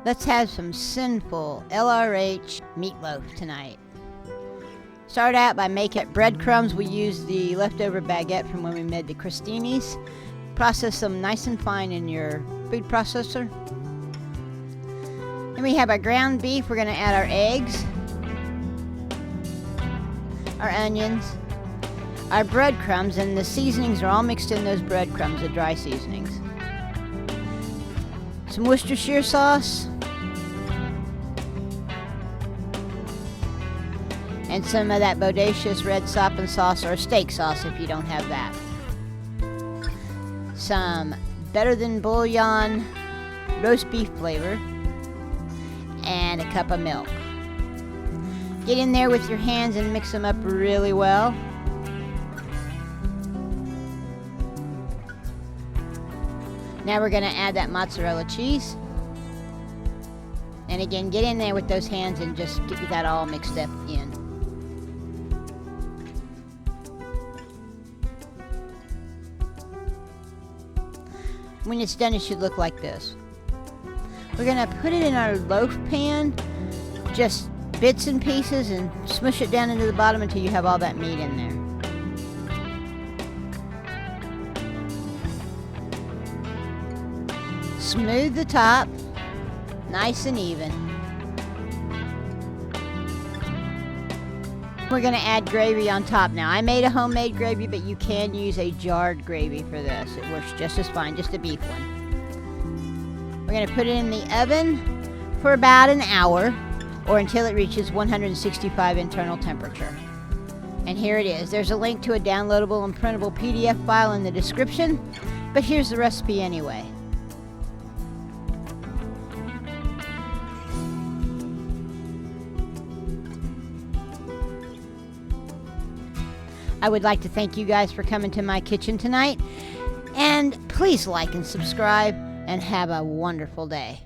Let's have some Cynful LRH meatloaf tonight. Start out by making breadcrumbs. We use the leftover baguette from when we made the crostinis. Process them nice and fine in your food processor. Then we have our ground beef. We're going to add our eggs, our onions, our breadcrumbs, and the seasonings are all mixed in those breadcrumbs, the dry seasonings. Some Worcestershire sauce, and some of that bodacious red sopping sauce or steak sauce if you don't have that. Some Better Than Bouillon roast beef flavor, and a cup of milk. Get in there with your hands and mix them up really well. Now we're going to add that mozzarella cheese. And again, get in there with those hands and just get that all mixed up in. When it's done, it should look like this. We're going to put it in our loaf pan, just bits and pieces, and smush it down into the bottom until you have all that meat in there. Smooth the top, nice and even. We're going to add gravy on top. Now, I made a homemade gravy, but you can use a jarred gravy for this. It works just as fine, just a beef one. We're going to put it in the oven for about an hour, or until it reaches 165 internal temperature. And here it is. There's a link to a downloadable and printable PDF file in the description, but here's the recipe anyway. I would like to thank you guys for coming to my kitchen tonight, and please like and subscribe, and have a wonderful day.